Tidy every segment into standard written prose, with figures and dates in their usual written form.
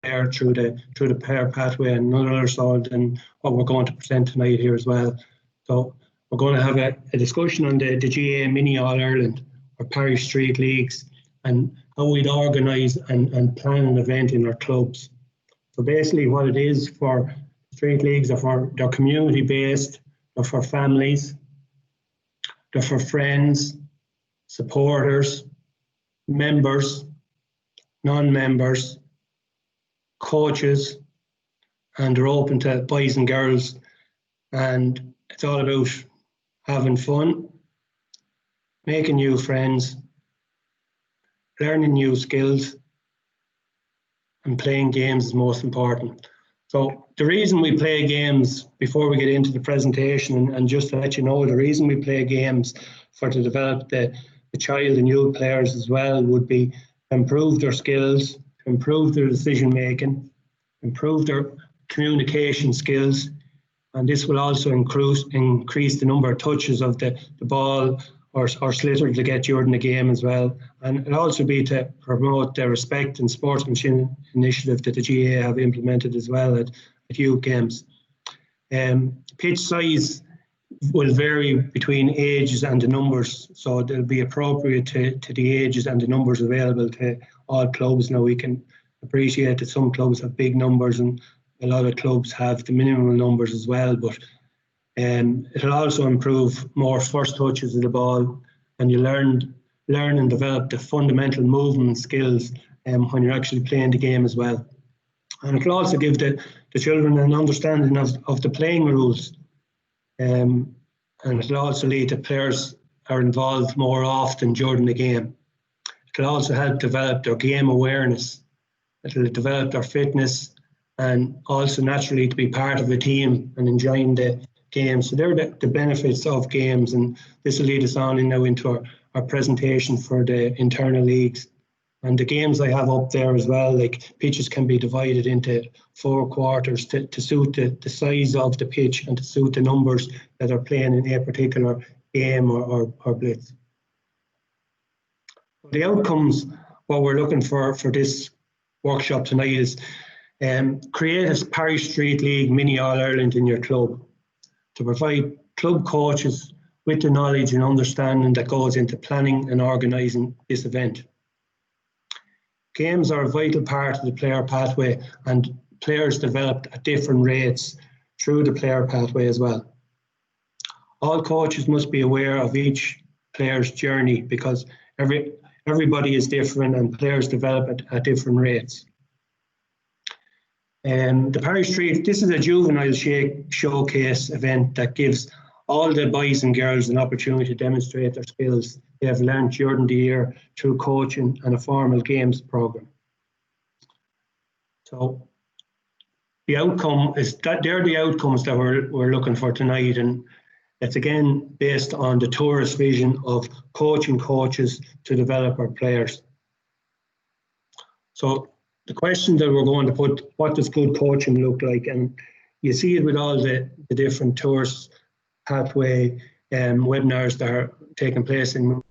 player through the player pathway, and none other sort than what we're going to present tonight here as well. So we're going to have a discussion on the GAA Mini All-Ireland or Parish Street Leagues and how we'd organise and plan an event in our clubs. So basically what it is for street leagues are they're community based, they're for families, they're for friends, supporters, members, non-members, coaches, and they're open to boys and girls, and it's all about having fun, making new friends, learning new skills, and playing games is most important. So the reason we play games, before we get into the presentation, and just to let you know, the reason we play games for to develop the child and youth players as well would be to improve their skills, improve their decision making, improve their communication skills, and this will also increase the number of touches of the ball or slitter to get during the game as well. And it'll also be to promote the respect and sportsmanship initiative that the GAA have implemented as well at youth games. Pitch size will vary between ages and the numbers, so they'll be appropriate to the ages and the numbers available to all clubs. Now we can appreciate that some clubs have big numbers and a lot of clubs have the minimum numbers as well, but it'll also improve more first touches of the ball, and you learn and develop the fundamental movement skills when you're actually playing the game as well. And it'll also give the children an understanding of the playing rules, and it'll also lead to players are involved more often during the game. It'll also help develop their game awareness. It'll develop their fitness, and also naturally to be part of a team and enjoying the games. So they're the benefits of games, and this will lead us on now into our presentation for the internal leagues. And the games I have up there as well, like pitches can be divided into 4 quarters to suit the size of the pitch and to suit the numbers that are playing in a particular game or blitz. The outcomes, what we're looking for this workshop tonight is create a Parish Street League Mini All-Ireland in your club to provide club coaches with the knowledge and understanding that goes into planning and organising this event. Games are a vital part of the player pathway, and players develop at different rates through the player pathway as well. All coaches must be aware of each player's journey because everybody is different and players develop at different rates. The Parish Street, this is a juvenile showcase event that gives all the boys and girls an opportunity to demonstrate their skills they have learned during the year through coaching and a formal games programme. So the outcome is that they're the outcomes that we're looking for tonight, and it's again based on the tourist vision of coaching coaches to develop our players. So the question that we're going to put, what does good coaching look like? And you see it with all the different tourist pathway webinars that are taking place in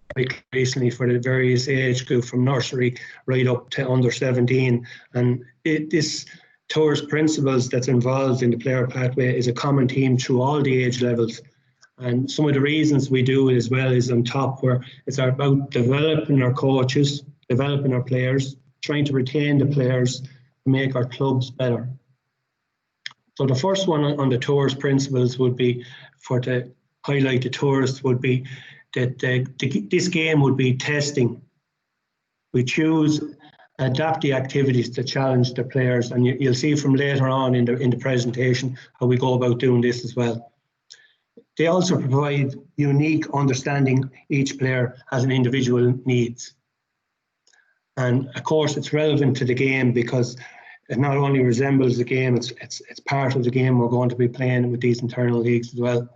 recently for the various age group from nursery right up to under 17. And this tourist principles that's involved in the player pathway is a common theme through all the age levels. And some of the reasons we do it as well is on top, where it's about developing our coaches, developing our players, trying to retain the players, to make our clubs better. So the first one on the tourist principles would be, for to highlight the tourists, would be that this game would be testing. We choose, adapt the activities to challenge the players, and you'll see from later on in the presentation how we go about doing this as well. They also provide unique understanding each player has an individual needs. And of course it's relevant to the game because it not only resembles the game, it's part of the game we're going to be playing with these internal leagues as well.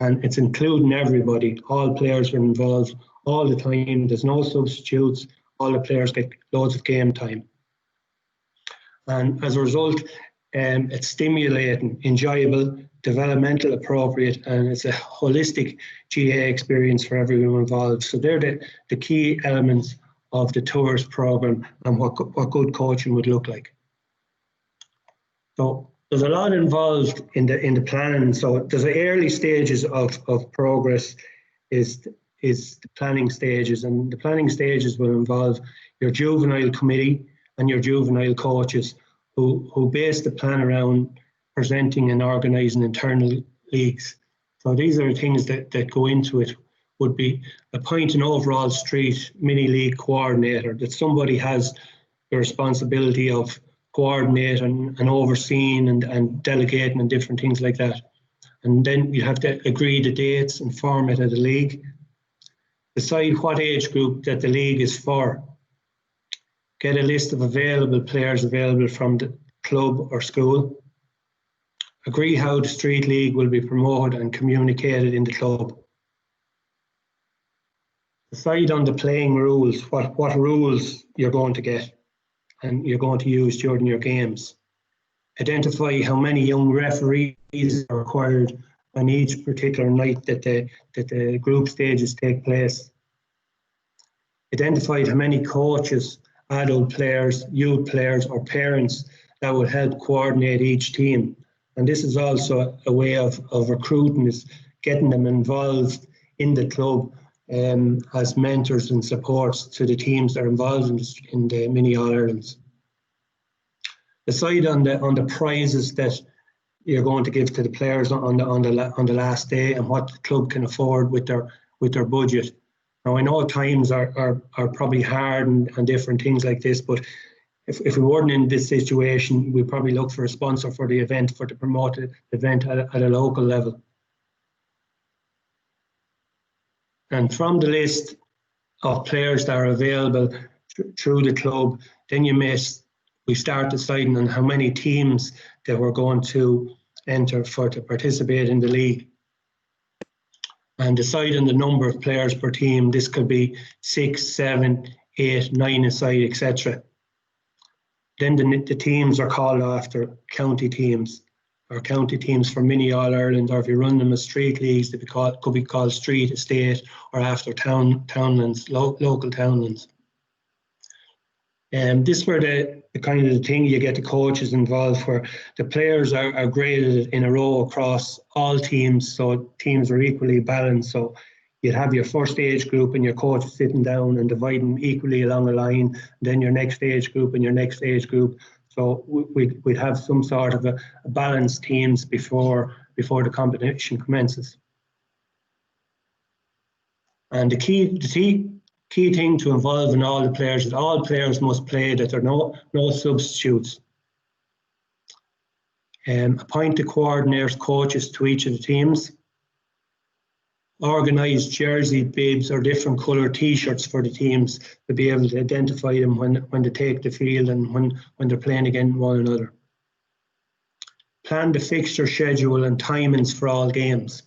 And it's including everybody. All players are involved all the time. There's no substitutes. All the players get loads of game time. And as a result, it's stimulating, enjoyable, developmental appropriate, and it's a holistic GAA experience for everyone involved. So they're the key elements of the tourist programme and what good coaching would look like. So there's a lot involved in the planning. So there's the early stages of progress is the planning stages, and the planning stages will involve your juvenile committee and your juvenile coaches who base the plan around presenting and organising internal leagues. So these are the things that go into it. Would be appoint an overall street mini league coordinator, that somebody has the responsibility of coordinating and overseeing and delegating and different things like that. And then you have to agree the dates and format of the league. Decide what age group that the league is for. Get a list of available players available from the club or school. Agree how the street league will be promoted and communicated in the club. Decide on the playing rules, what rules you're going to get and you're going to use during your games. Identify how many young referees are required on each particular night that the group stages take place. Identify how many coaches, adult players, youth players or parents that will help coordinate each team. And this is also a way of recruiting, is getting them involved in the club as mentors and supports to the teams that are involved in the mini All-Irelands. Decide on the prizes that you're going to give to the players on the last day and what the club can afford with their budget. Now I know times are probably hard and different things like this, but if we weren't in this situation, we'd probably look for a sponsor for the event, to promote the event at a local level. And from the list of players that are available through the club, then we start deciding on how many teams that we're going to enter to participate in the league. And decide on the number of players per team. This could be 6, 7, 8, 9 aside, etc. Then the teams are called after county teams, or county teams for mini All-Ireland, or if you run them as street leagues, they could be called street, estate, or after townlands, local townlands. This is where the kind of the thing you get the coaches involved, where the players are graded in a row across all teams, so teams are equally balanced. So you'd have your first age group and your coach sitting down and dividing equally along a line, then your next age group and your next age group. So we'd have some sort of a balanced teams before the competition commences. And the key thing to involve in all the players is all players must play, that there are no substitutes. Appoint the coordinators, coaches to each of the teams. Organise jersey, bibs or different colour t-shirts for the teams to be able to identify them when they take the field and when they're playing against one another. Plan the fixture schedule and timings for all games.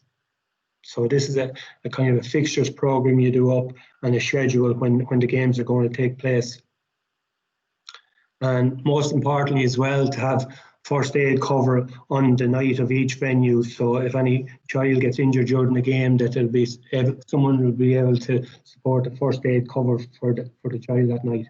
So this is a kind of a fixtures program you do up, and a schedule when the games are going to take place. And most importantly as well, to have first aid cover on the night of each venue. So if any child gets injured during the game, that someone will be able to support the first aid cover for the child that night.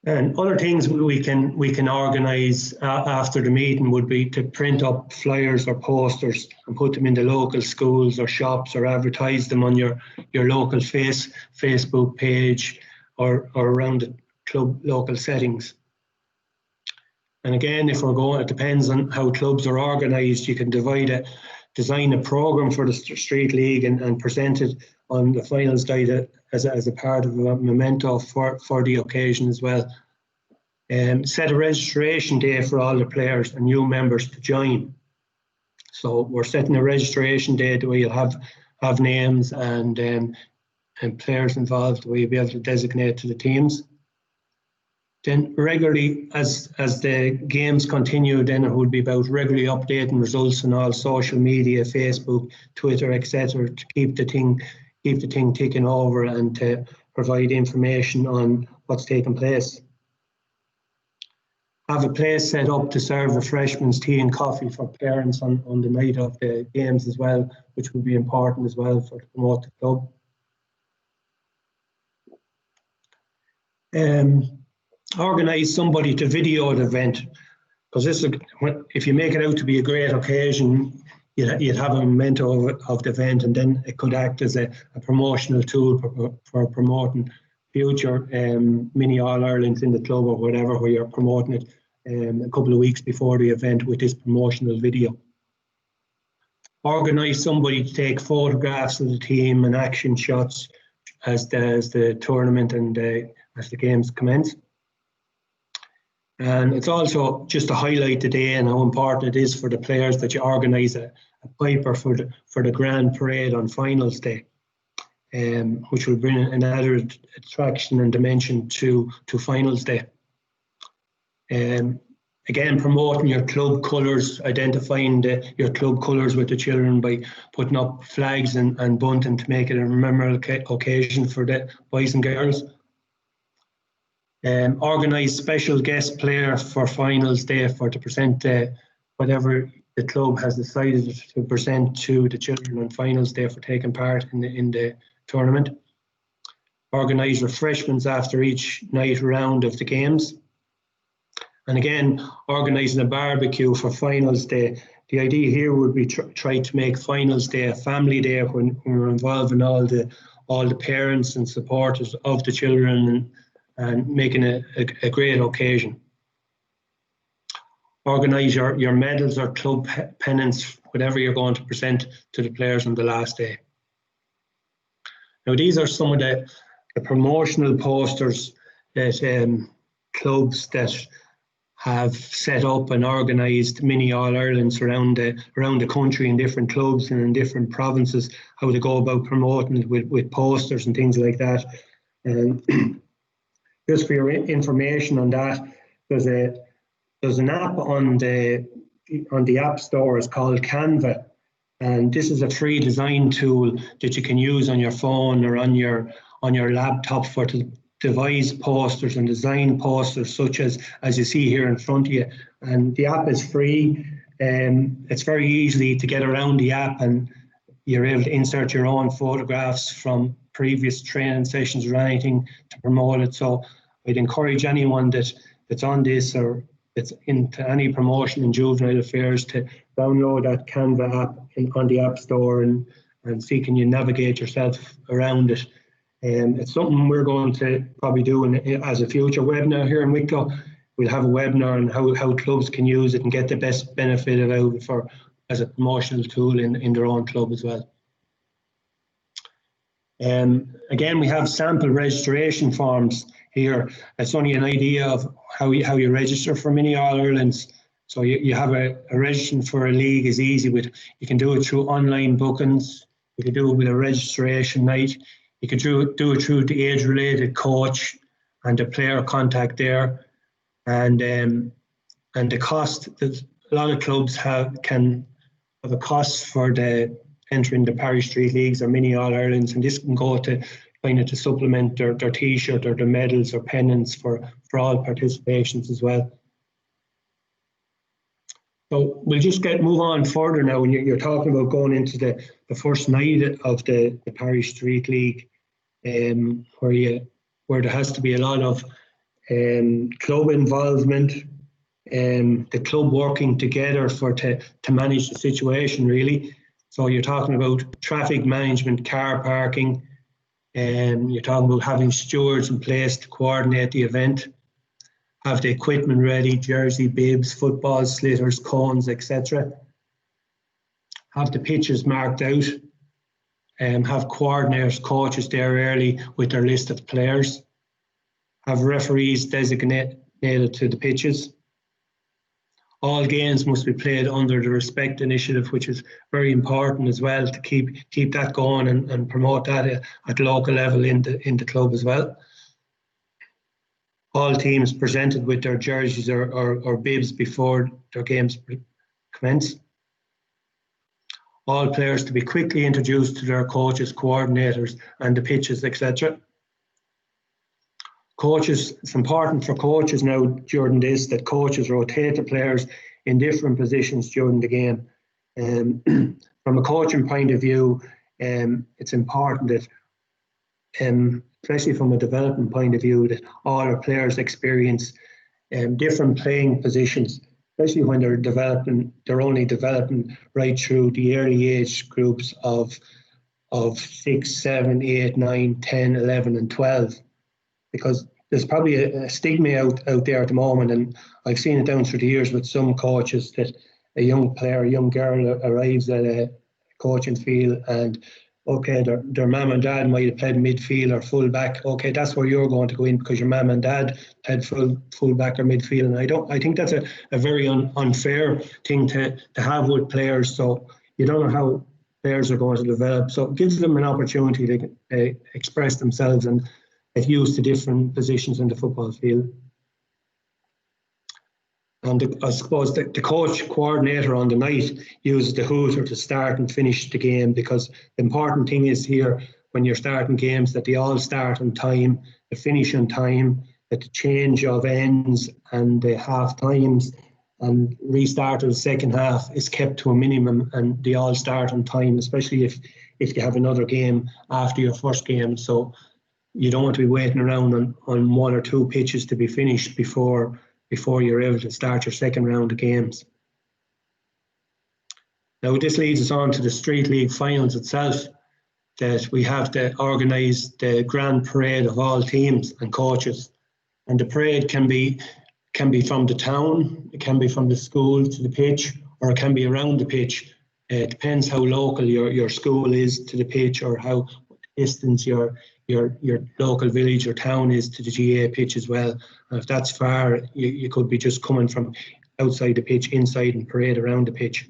And other things we can organise after the meeting would be to print up flyers or posters and put them in the local schools or shops, or advertise them on your local Facebook page or around the club local settings. And again, if we're going, it depends on how clubs are organised. You can design a programme for the street league and present it on the finals night as a part of a memento for the occasion as well. Set a registration day for all the players and new members to join. So we're setting a registration date where you'll have names and players involved, where you'll be able to designate to the teams. Then regularly, as the games continue, then it would be about regularly updating results on all social media, Facebook, Twitter, etc., to keep the thing ticking over and to provide information on what's taking place. Have a place set up to serve refreshments, tea and coffee for parents on the night of the games as well, which would be important as well to promote the club. Organise somebody to video the event, because this, if you make it out to be a great occasion, you'd have a memento of the event, and then it could act as a promotional tool for promoting future mini All-Irelands in the club or whatever, where you're promoting it a couple of weeks before the event with this promotional video. Organise somebody to take photographs of the team and action shots as the tournament and as the games commence. And it's also just to highlight the day and how important it is for the players that you organise a piper for the grand parade on finals day, which will bring another attraction and dimension to finals day. Again, promoting your club colours, identifying your club colours with the children by putting up flags and bunting to make it a memorable occasion for the boys and girls. Organise special guest player for finals day to present whatever the club has decided to present to the children on finals day for taking part in the tournament. Organise refreshments after each night round of the games. And again, organising a barbecue for finals day. The idea here would be try to make finals day a family day when we're involving all the parents and supporters of the children and making it a great occasion. Organise your medals or club pennants, whatever you're going to present to the players on the last day. Now, these are some of the promotional posters that clubs that have set up and organised mini All-Irelands around the country in different clubs and in different provinces, how they go about promoting it with posters and things like that. And just for your information on that, there's an app on the App Store. It's called Canva, and this is a free design tool that you can use on your phone or on your laptop for to devise posters and design posters such as you see here in front of you. And the app is free, and it's very easy to get around the app, and you're able to insert your own photographs from previous training sessions or anything to promote it. So I'd encourage anyone that's on this or that's into any promotion in juvenile affairs to download that Canva app on the App Store and see can you navigate yourself around it. It's something we're going to probably do as a future webinar here in Wicklow. We'll have a webinar on how clubs can use it and get the best benefit out of it as a promotional tool in their own club as well. Again, we have sample registration forms here. It's only an idea of how you register for mini All-Irelands. So you have a registering for a league is easy you can do it through online bookings. You can do it with a registration night. You can do it through the age-related coach and the player contact there. And the cost, a lot of clubs can have a cost for the entering the Parish Street Leagues or mini All-Irelands, and this can go to kind of to supplement their T-shirt or their medals or pennants for all participations as well. So we'll just move on further now. When you're talking about going into the first night of the Parish Street League, where there has to be a lot of club involvement, the club working together to manage the situation really. So you're talking about traffic management, car parking, you're talking about having stewards in place to coordinate the event, have the equipment ready, jersey, bibs, football, slitters, cones, etc. Have the pitches marked out, have coordinators, coaches there early with their list of players, have referees designated to the pitches. All games must be played under the Respect Initiative, which is very important as well to keep that going and promote that at local level in the club as well. All teams presented with their jerseys or bibs before their games commence. All players to be quickly introduced to their coaches, coordinators and the pitches, etc. Coaches, it's important for coaches now during this that coaches rotate the players in different positions during the game. From a coaching point of view, it's important that especially from a development point of view, that all our players experience different playing positions, especially when they're developing. They're only developing right through the early age groups of 6, 7, 8, 9, 10, 11 and 12, because there's probably a stigma out there at the moment, and I've seen it down through the years with some coaches, that a young player, a young girl arrives at a coaching field and okay, their mum and dad might have played midfield or full back. Okay, that's where you're going to go in because your mum and dad played full back or midfield. And I think that's a very unfair thing to have with players. So you don't know how players are going to develop. So it gives them an opportunity to express themselves and get used to different positions in the football field. And I suppose the coach coordinator on the night uses the hooter to start and finish the game, because the important thing is here, when you're starting games, that they all start on time, they finish on time, that the change of ends and the half times and restart of the second half is kept to a minimum, and they all start on time, especially if you have another game after your first game. So you don't want to be waiting around on one or two pitches to be finished before you're able to start your second round of games. Now this leads us on to the Street League finals itself, that we have to organise the grand parade of all teams and coaches. And the parade can be from the town, it can be from the school to the pitch, or it can be around the pitch. It depends how local your school is to the pitch, or how distance your local village or town is to the GA pitch as well. And if that's far, you could be just coming from outside the pitch, inside, and parade around the pitch.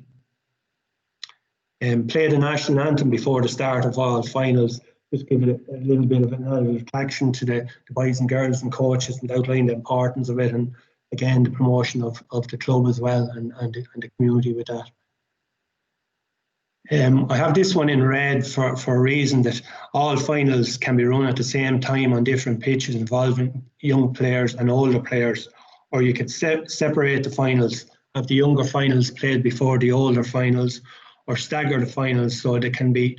Play the national anthem before the start of all finals. Just give it a little bit of an reflection to the boys and girls and coaches, and outline the importance of it, and again the promotion of the club as well, and the community with that. I have this one in red for a reason, that all finals can be run at the same time on different pitches involving young players and older players, or you could separate the finals, have the younger finals played before the older finals, or stagger the finals so they can be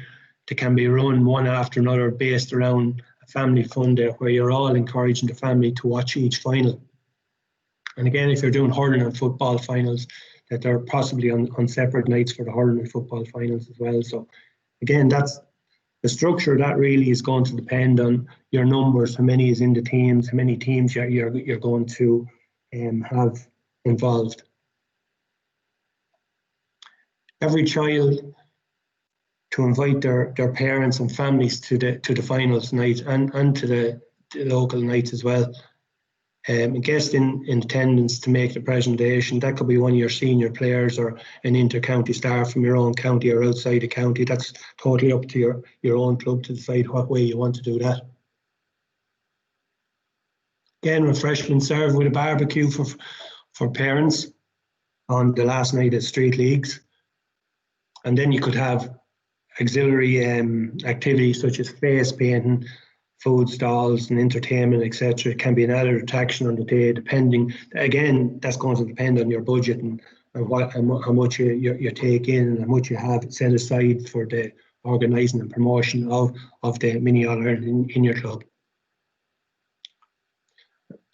run one after another based around a family fun day where you're all encouraging the family to watch each final. And again, if you're doing hurling and football finals, that they're possibly on separate nights for the hurling and football finals as well. So again, that's the structure. That really is going to depend on your numbers, how many is in the teams, how many teams you're going to have involved. Every child to invite their parents and families to the finals night and to the local nights as well. A guest in attendance to make the presentation. That could be one of your senior players or an inter-county star from your own county or outside the county. That's totally up to your own club to decide what way you want to do that. Again, refreshment served with a barbecue for parents on the last night of Street Leagues. And then you could have auxiliary activities such as face painting, food stalls and entertainment, etc. It can be an added attraction on the day, depending. Again, that's going to depend on your budget and how much you take in and how much you have set aside for the organising and promotion of the Mini All-Ireland in your club.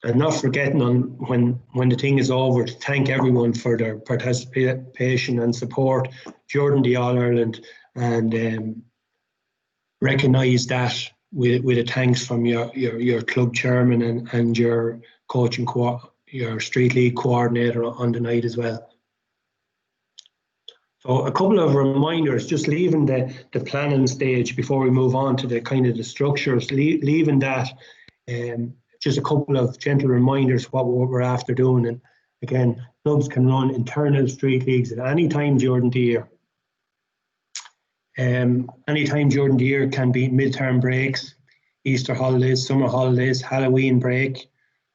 And not forgetting on when the thing is over, to thank everyone for their participation and support during the All-Ireland, and recognise that with a thanks from your club chairman and your coaching your Street League coordinator on the night as well. So a couple of reminders, just leaving the planning stage before we move on to the kind of the structures, leaving that, just a couple of gentle reminders what we're after doing. And again, clubs can run internal Street Leagues at any time during the year. Any time during the year can be midterm breaks, Easter holidays, summer holidays, Halloween break,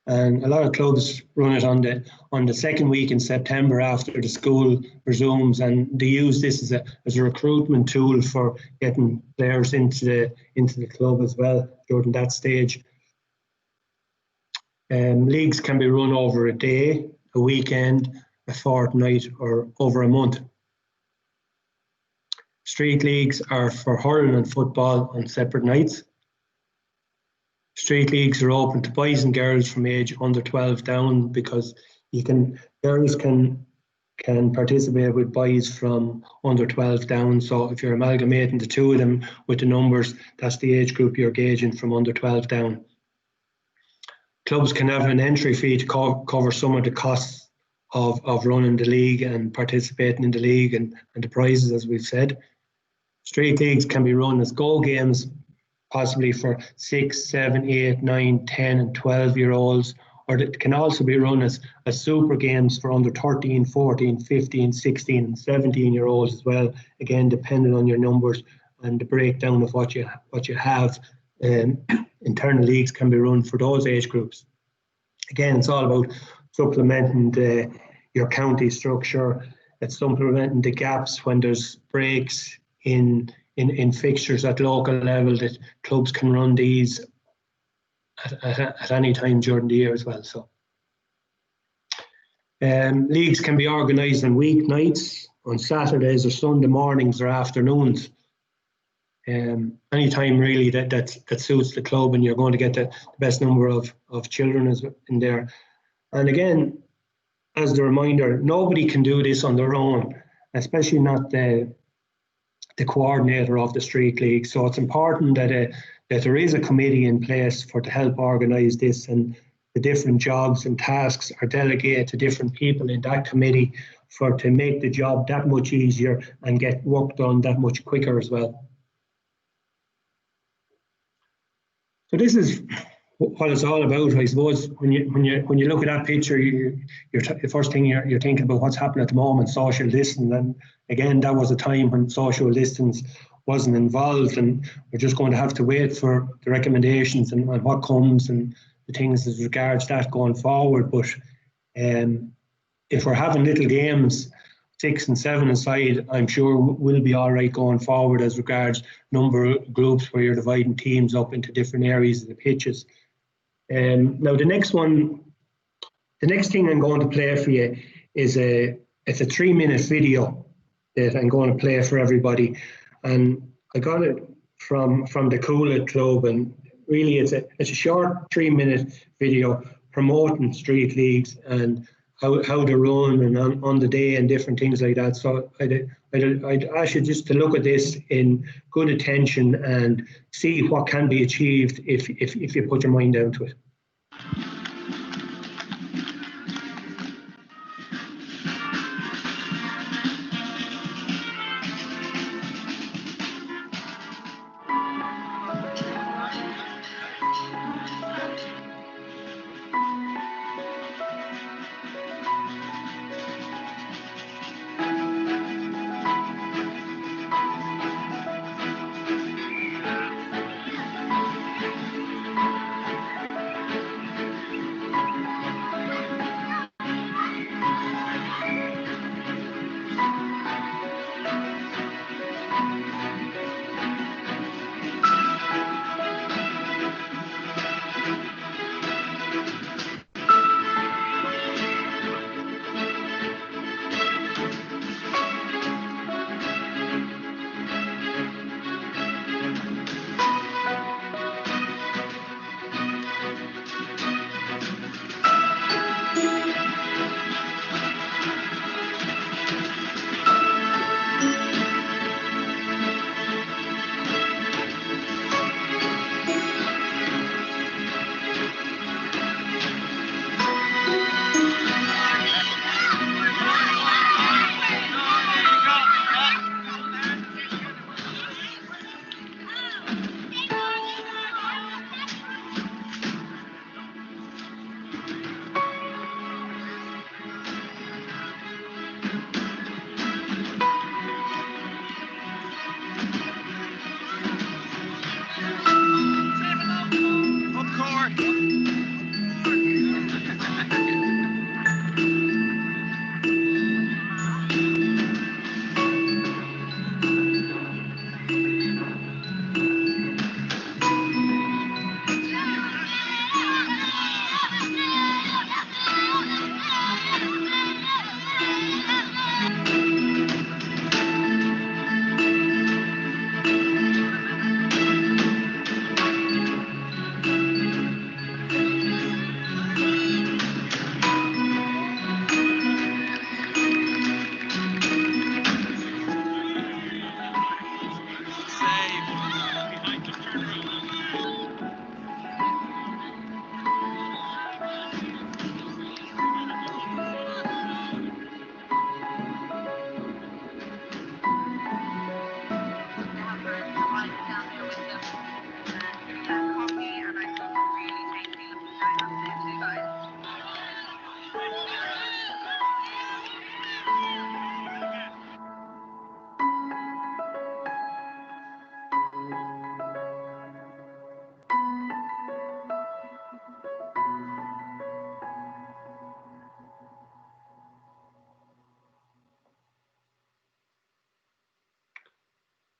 and a lot of clubs run it on the second week in September after the school resumes, and they use this as a recruitment tool for getting players into the club as well during that stage. Leagues can be run over a day, a weekend, a fortnight, or over a month. Street Leagues are for hurling and football on separate nights. Street leagues are open to boys and girls from age under 12 down, because girls can participate with boys from under 12 down. So if you're amalgamating the two of them with the numbers, that's the age group you're gauging, from under 12 down. Clubs can have an entry fee to cover some of the costs of running the league and participating in the league and the prizes, as we've said. Street leagues can be run as go games, possibly for 6, 7, 8, 9, 10 and 12-year-olds, or it can also be run as super games for under 13, 14, 15, 16 and 17-year-olds as well, again depending on your numbers and the breakdown of what you have. Internal leagues can be run for those age groups. Again, it's all about supplementing your county structure. It's supplementing the gaps when there's breaks in fixtures at local level, that clubs can run these at any time during the year as well. So leagues can be organised on weeknights, on Saturdays or Sunday mornings or afternoons. Any time really that suits the club, and you're going to get the best number of children in there. And again, as the reminder, nobody can do this on their own, especially not the coordinator of the street league. So it's important that there is a committee in place to help organise this, and the different jobs and tasks are delegated to different people in that committee to make the job that much easier and get work done that much quicker as well. So this is what it's all about, I suppose. When you look at that picture, the first thing you're thinking about what's happening at the moment, social distance. And again, that was a time when social distance wasn't involved, and we're just going to have to wait for the recommendations and what comes and the things as regards that going forward. But if we're having little games, 6 and 7 aside, I'm sure we'll be all right going forward as regards number of groups where you're dividing teams up into different areas of the pitches. Now the next thing I'm going to play for you is it's a 3-minute video that I'm going to play for everybody, and I got it from the Coolit Club, and really it's a short 3-minute video promoting street leagues and how they run and on the day and different things like that. So I'd ask you just to look at this in good attention and see what can be achieved if you put your mind down to it.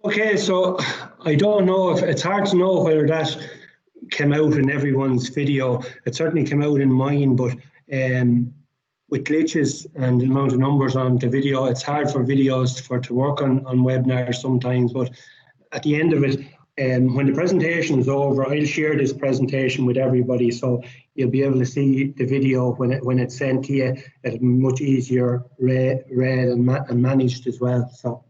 Okay, so I don't know if it's hard to know whether that came out in everyone's video. It certainly came out in mine, but with glitches and the amount of numbers on the video, it's hard for videos to work on webinars sometimes. But at the end of it, when the presentation is over, I'll share this presentation with everybody, so you'll be able to see the video when it's sent to you. It'll be much easier read and managed as well. So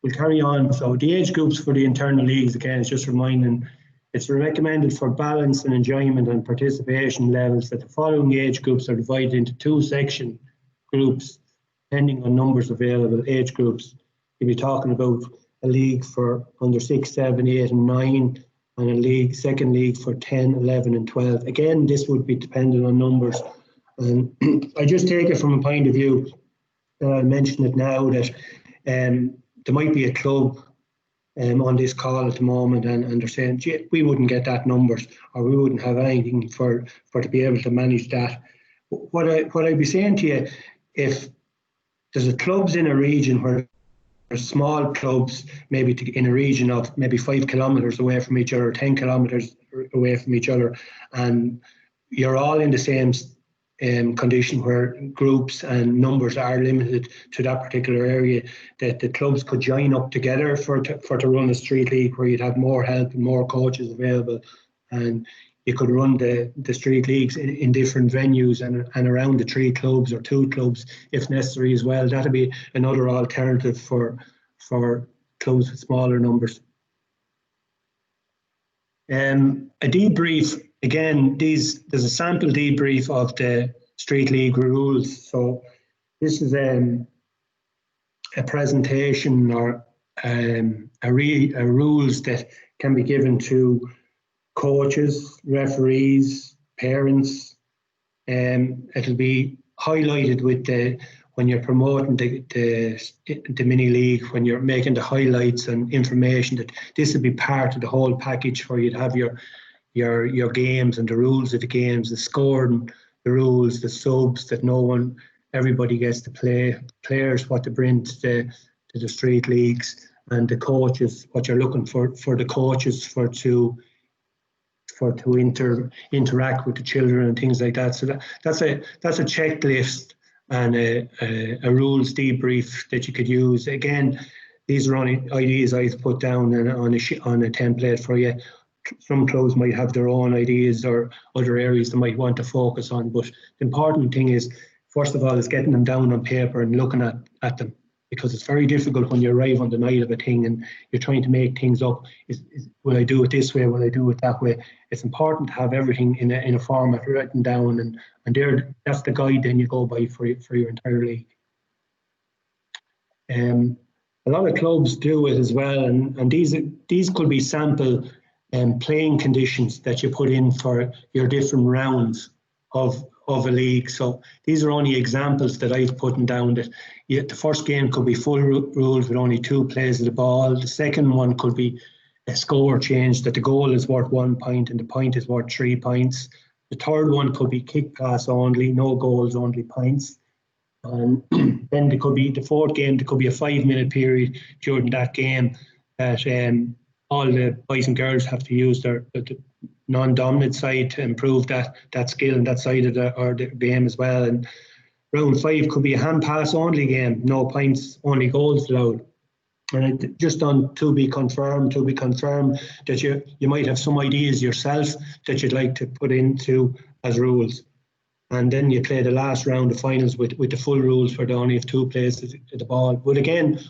we'll carry on. So the age groups for the internal leagues, again, it's just reminding, it's recommended for balance and enjoyment and participation levels that the following age groups are divided into two section groups, depending on numbers available age groups. You'll be talking about a league for under 6, 7, 8 and 9, and a second league for 10, 11 and 12. Again, this would be dependent on numbers. And I just take it from a point of view, I mention it now, that there might be a club on this call at the moment, and they're saying, gee, we wouldn't get that numbers, or we wouldn't have anything for to be able to manage that. What I'd be saying to you, if there's clubs in a region where there's small clubs, maybe in a region of maybe 5 kilometres away from each other, 10 kilometres away from each other, and you're all in the same condition where groups and numbers are limited to that particular area, that the clubs could join up together for to run a street league where you'd have more help and more coaches available, and you could run the street leagues in different venues and around the 3 clubs or 2 clubs if necessary as well. That'd be another alternative for clubs with smaller numbers. A debrief, again, there's a sample debrief of the street league rules. So this is a presentation or a rules that can be given to coaches, referees, parents. It'll be highlighted with when you're promoting the mini league, when you're making the highlights and information, that this would be part of the whole package where you'd have your games and the rules of the games, the scoring, the rules, the subs, that everybody gets to play, players, what to bring to the street leagues, and the coaches, what you're looking for the coaches to interact with the children and things like that. So that's a checklist and a rules debrief that you could use. Again, these are only ideas I've put down on a template for you. Some clubs might have their own ideas or other areas they might want to focus on, but the important thing is, first of all, is getting them down on paper and looking at them, because it's very difficult when you arrive on the night of a thing and you're trying to make things up. Will I do it this way? Will I do it that way? It's important to have everything in a format written down, and that's the guide then you go by for your entire league. A lot of clubs do it as well, and these could be sample playing conditions that you put in for your different rounds of a league. So these are only examples that I've put down, that the first game could be full rules with only 2 plays of the ball. The second one could be a score change, that the goal is worth 1 point and the point is worth 3 points. The third one could be kick pass only, no goals, only points. And then there could be the fourth game, there could be a 5-minute period during that game that all the boys and girls have to use the non-dominant side to improve that skill and that side of the game as well. And round 5 could be a hand pass only game, no points, only goals allowed. And just on to be confirmed that you might have some ideas yourself that you'd like to put into as rules. And then you play the last round of finals with the full rules where they only have 2 plays to the ball. But again,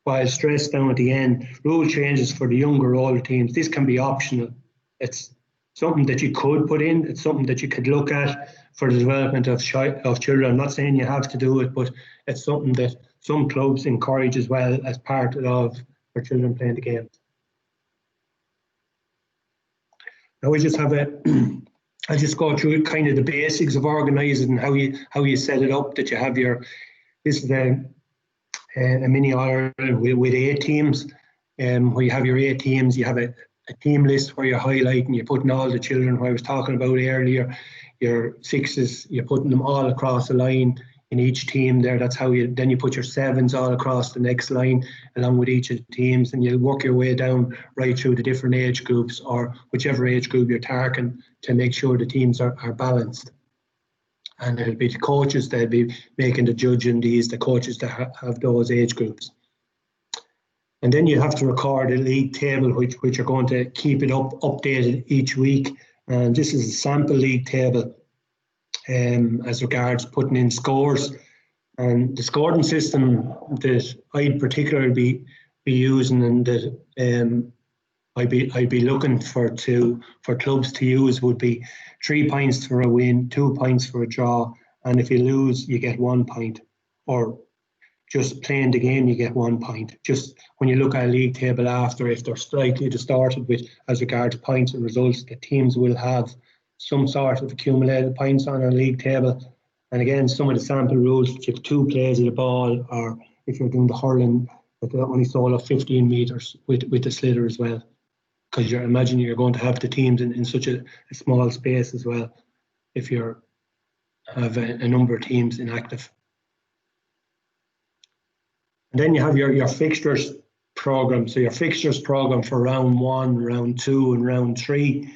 while stressed down at the end, rule changes for the younger, older teams, this can be optional. It's something that you could put in. It's something that you could look at for the development of children. I'm not saying you have to do it, but it's something that some clubs encourage as well as part of for children playing the game. Now we just have I'll just go through kind of the basics of Organise and how you set it up. That you have this is a mini All-Ireland with 8 teams. Where you have your 8 teams, you have a team list where you're highlighting, you're putting all the children who I was talking about earlier, your 6s, you're putting them all across the line. in each team there. That's how you put your sevens all across the next line along with each of the teams, and you'll work your way down right through the different age groups, or whichever age group you're targeting, to make sure the teams are balanced. And it'll be the coaches that'll be making the judging the coaches that have those age groups. And then you have to record a league table, which are going to keep it updated each week. And this is a sample league table as regards putting in scores. And the scoring system that I'd particularly be using, and that I'd be looking for clubs to use, would be 3 points for a win, 2 points for a draw, and if you lose, you get 1 point. Or just playing the game, you get 1 point. Just when you look at a league table after, if they're slightly distorted with as regards points and results, the teams will have some sort of accumulated points on our league table. And again, some of the sample rules, if you have 2 plays of the ball, or if you're doing the hurling, but they only stole up 15 metres with the sliotar as well. Because imagine you're going to have the teams in such a small space as well, if you have a number of teams inactive. And then you have your fixtures program. So your fixtures program for round 1, round 2, and round 3.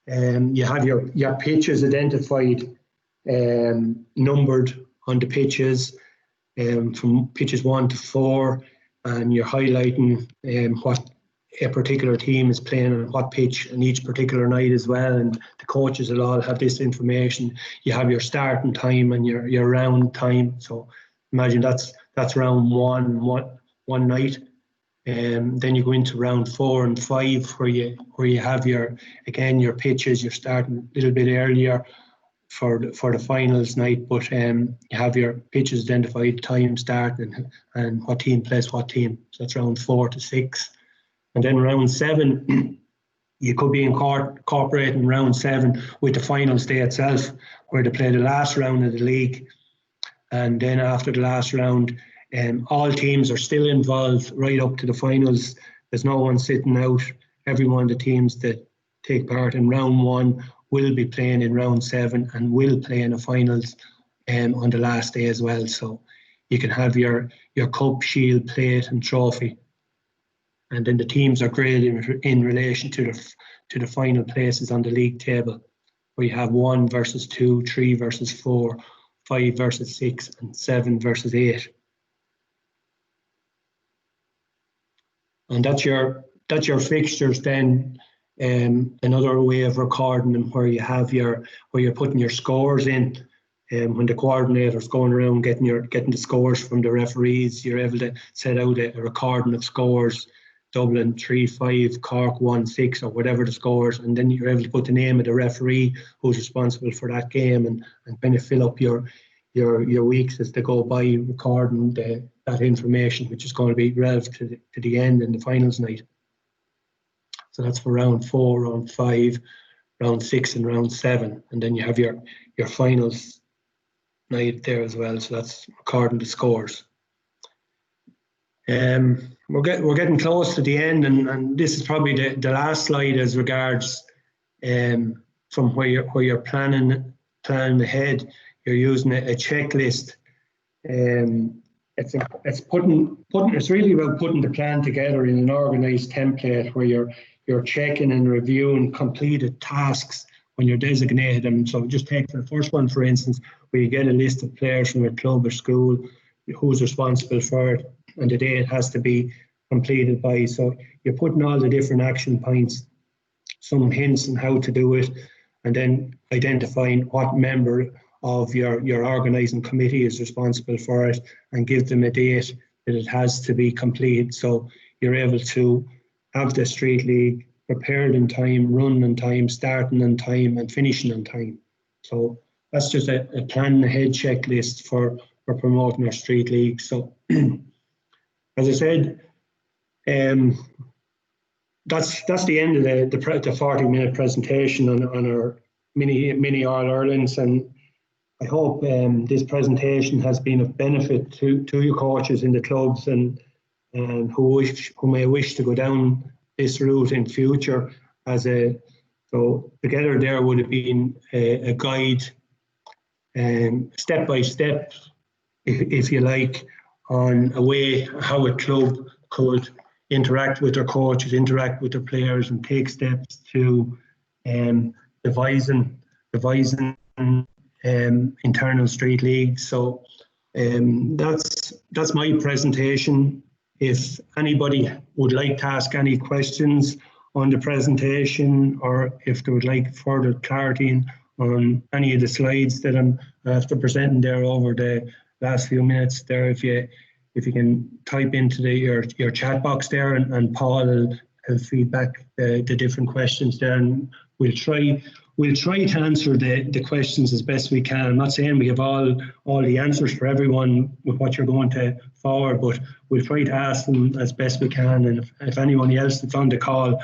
You have your pitches identified, numbered on the pitches, from pitches 1 to 4, and you're highlighting what a particular team is playing on what pitch on each particular night as well. And the coaches will all have this information. You have your starting time and your round time. So imagine that's round one night. Then you go into round 4 and 5 where you have your pitches. You're starting a little bit earlier for the finals night, but you have your pitches identified, time start, and what team plays what team. So that's round 4 to 6. And then round 7, you could be incorporating round 7 with the finals day itself, where they play the last round of the league. And then after the last round, all teams are still involved right up to the finals. There's no one sitting out. Every one of the teams that take part in round 1 will be playing in round 7 and will play in the finals on the last day as well. So you can have your cup, shield, plate and trophy. And then the teams are graded in relation to the final places on the league table, where you have 1 versus 2, 3 versus 4, 5 versus 6, and 7 versus 8. And that's your fixtures. Then another way of recording them, where you're putting your scores in. When the coordinator's going around getting the scores from the referees, you're able to set out a recording of scores. Dublin 3-5, Cork 1-6, or whatever the scores, and then you're able to put the name of the referee who's responsible for that game, and kind of fill up your weeks as they go by, recording that information, which is going to be relevant to the end in the finals night. So that's for round 4, round 5, round 6, and round 7, and then you have your finals night there as well. So that's recording the scores. We're getting close to the end, and this is probably the last slide as regards from where you're planning ahead. You're using a checklist. It's really about putting the plan together in an organised template where you're checking and reviewing completed tasks when you're designated them. So just take the first one, for instance, where you get a list of players from a club or school, who's responsible for it, and the day it has to be completed by. So you're putting all the different action points, some hints on how to do it, and then identifying what member of your organising committee is responsible for it, and give them a date that it has to be completed. So you're able to have the street league prepared in time, run in time, starting in time, and finishing in time. So that's just a plan ahead checklist for promoting our street league. So as I said, that's the end of the 40-minute presentation on our mini All-Irelands, and I hope this presentation has been of benefit to you coaches in the clubs and who may wish to go down this route in future. So together there would have been a guide, step by step if you like, on a way how a club could interact with their coaches, interact with their players, and take steps to devising internal street leagues. So that's my presentation. If anybody would like to ask any questions on the presentation, or if they would like further clarity on any of the slides that I'm after presenting there over the last few minutes there, if you can type into your chat box there, and Paul will feed back the different questions there, and we'll try to answer the questions as best we can. I'm not saying we have all the answers for everyone with what you're going to forward, but we'll try to ask them as best we can. And if anyone else that's on the call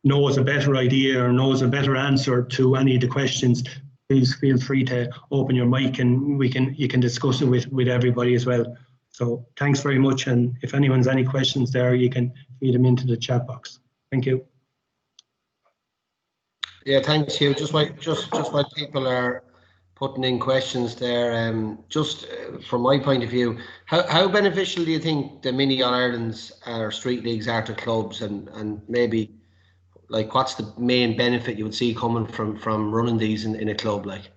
knows a better idea or knows a better answer to any of the questions, please feel free to open your mic, and you can discuss it with everybody as well. So thanks very much, and if anyone's any questions there, you can feed them into the chat box. Thank you. Yeah, thanks, Hugh. Just while people are putting in questions there, from my point of view, how beneficial do you think the mini All-Irelands or street leagues are to clubs, and maybe like what's the main benefit you would see coming from running these in a club like?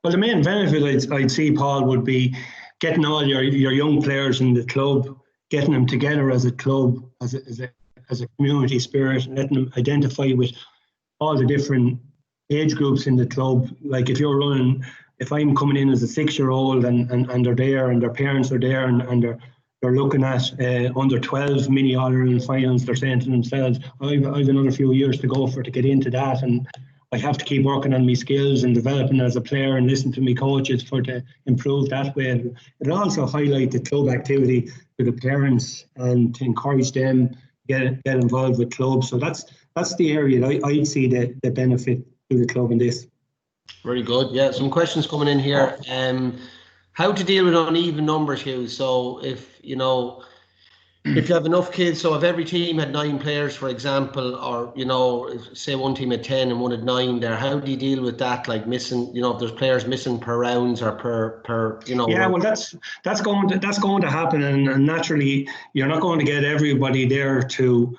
Well, the main benefit I'd see, Paul, would be getting all your young players in the club, getting them together as a club, as a community spirit, and letting them identify with all the different age groups in the club. Like if I'm coming in as a 6-year-old and they're there, and their parents are there, and they're looking at under 12 mini All-Ireland finals, they're saying to themselves, I've another few years to go to get into that, and I have to keep working on my skills and developing as a player and listen to my coaches to improve that way. It'll also highlight the club activity to the parents and to encourage them to get involved with clubs. So that's the area that I'd see the benefit to the club in this. Very good. Yeah, some questions coming in here. How to deal with uneven numbers, Hugh? So if you have enough kids, so if every team had 9 players, for example, or say one team had 10 and one had 9 there, how do you deal with that? Like missing, if there's players missing per rounds or per. Yeah, well, that's going to happen, and naturally you're not going to get everybody there to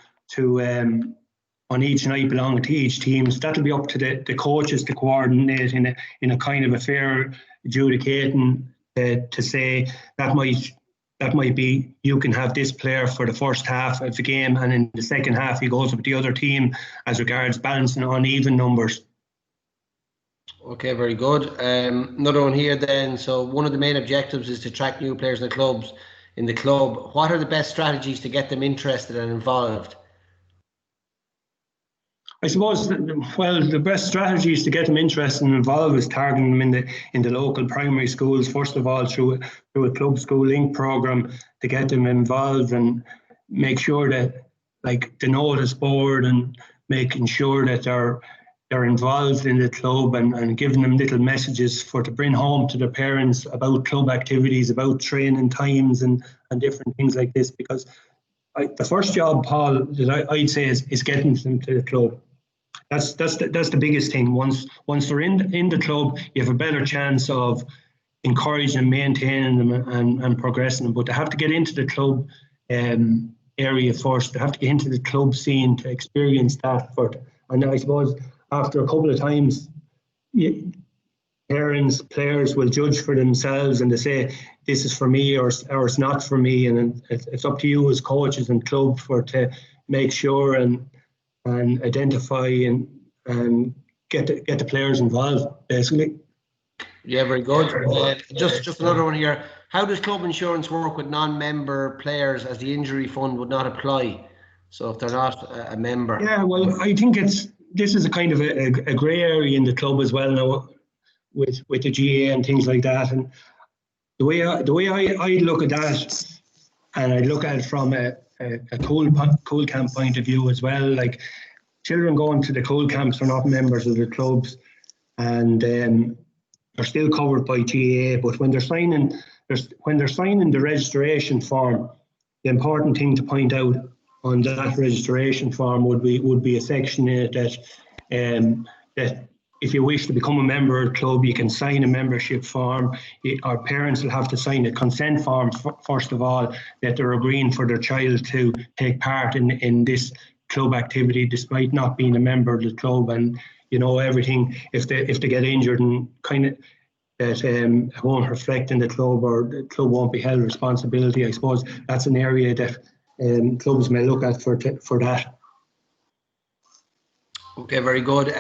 on each night belonging to each team. So that'll be up to the coaches to coordinate in a kind of a fair adjudicating to say that might be you can have this player for the first half of the game, and in the second half he goes with the other team as regards balancing on even numbers. Okay, very good. Another one here then. So one of the main objectives is to attract new players in the club. What are the best strategies to get them interested and involved? I suppose, the best strategies to get them interested and involved is targeting them in the local primary schools, first of all through a club school link program, to get them involved and make sure that the notice board, and making sure that they're involved in the club, and giving them little messages to bring home to their parents about club activities, about training times and different things like this. Because the first job, Paul, that I'd say is getting them to the club. That's the biggest thing. Once they're in the club, you have a better chance of encouraging and maintaining them and progressing them. But they have to get into the club area first. They have to get into the club scene to experience that first. And I suppose after a couple of times, parents, players will judge for themselves, and they say this is for me or it's not for me. And it's up to you as coaches and club to make sure and identify and get the players involved, basically. Yeah, very good. Just another one here. How does club insurance work with non-member players, as the injury fund would not apply? So if they're not a member. Yeah, well, I think this is a kind of a grey area in the club as well now, with the GA and things like that. And the way I look at that, and I look at it from a cool camp point of view as well. Like, children going to the cool camps are not members of the clubs, and they're still covered by GAA. But when they're signing the registration form, the important thing to point out on that registration form would be a section in it that if you wish to become a member of the club, you can sign a membership form. Our parents will have to sign a consent form, first of all, that they're agreeing for their child to take part in this club activity despite not being a member of the club. And, you know, everything, if they get injured and kind of that it won't reflect in the club, or the club won't be held responsibility. I suppose that's an area that clubs may look at for that. Okay, very good.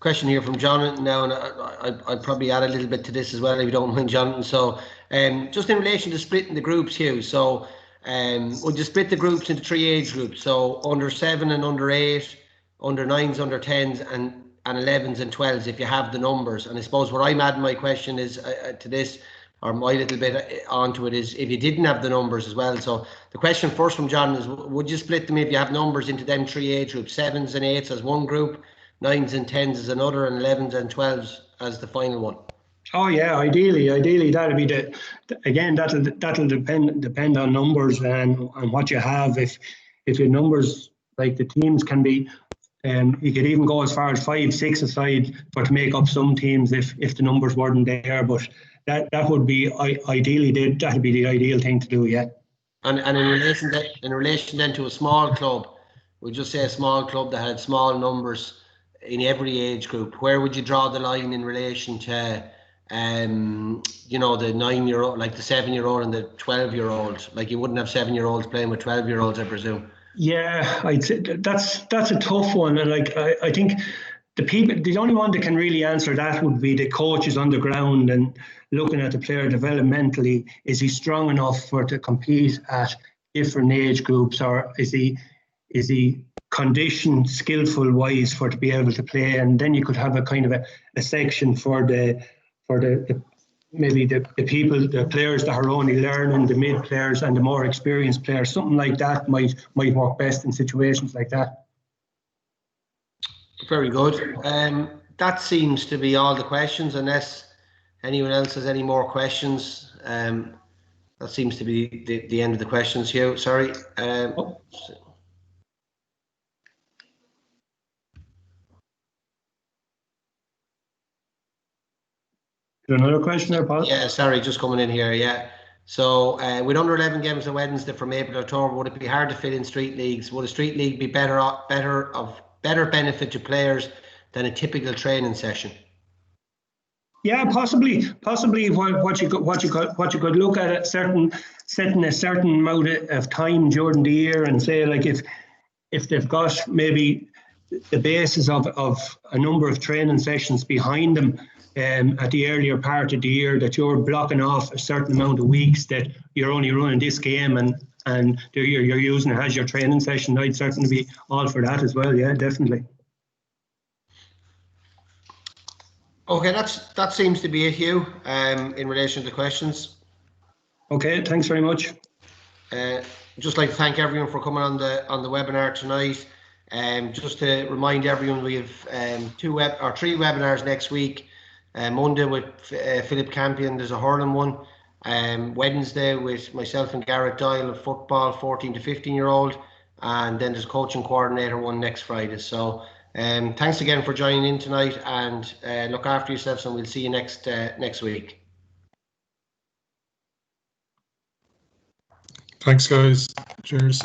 Question here from Jonathan now, and I'd probably add a little bit to this as well, if you don't mind, Jonathan. So just in relation to splitting the groups, Hugh, so would you split the groups into 3 age groups? So under 7 and under 8, under 9s, under 10s, and 11s and 12s, if you have the numbers. And I suppose where I'm adding my question is to this, or my little bit onto it, is if you didn't have the numbers as well. So the question first from John is, would you split them if you have numbers into them 3 age groups, 7s and 8s as one group, 9s and 10s as another, and 11s and 12s as the final one? Oh yeah, ideally that'll be that'll depend on numbers and what you have. If your numbers, like the teams can be, you could even go as far as 5, 6 aside to make up some teams if the numbers weren't there. But that would be ideally that'd be the ideal thing to do. Yeah. And in relation then to a small club, we just say a small club that had small numbers in every age group, where would you draw the line in relation to you know, the 9-year-old, like the 7-year-old and the 12-year-old? Like, you wouldn't have 7-year-olds playing with 12-year-olds, I presume. Yeah, I'd say that's a tough one, and like I think the only one that can really answer that would be the coaches on the ground and looking at the player developmentally. Is he strong enough to compete at different age groups, or is he conditioned, skillful wise to be able to play? And then you could have a kind of a section for the maybe the people, the players that are only learning, the mid players and the more experienced players. Something like that might work best in situations like that. Very good. That seems to be all the questions, unless anyone else has any more questions. That seems to be the end of the questions, Hugh. Sorry. Another question there, Paul? Yeah, sorry, just coming in here. Yeah. So with under 11 games on Wednesday from April to October, would it be hard to fit in street leagues? Would a street league be better benefit to players than a typical training session? Yeah, possibly. What you could look at setting a certain amount of time during the year, and say, like, if they've got maybe the basis of a number of training sessions behind them at the earlier part of the year, that you're blocking off a certain amount of weeks that you're only running this game and you're using it as your training session. I'd certainly be all for that as well. Yeah, definitely. Okay, that seems to be it, Hugh, in relation to questions. Okay, thanks very much. Just like to thank everyone for coming on the webinar tonight. Just to remind everyone, we have 3 webinars next week. Monday with Philip Campion, there's a hurling one. Wednesday with myself and Garrett Doyle of football, 14 to 15-year-old, and then there's a coaching coordinator one next Friday. So thanks again for joining in tonight, and look after yourselves, and we'll see you next week. Thanks, guys. Cheers.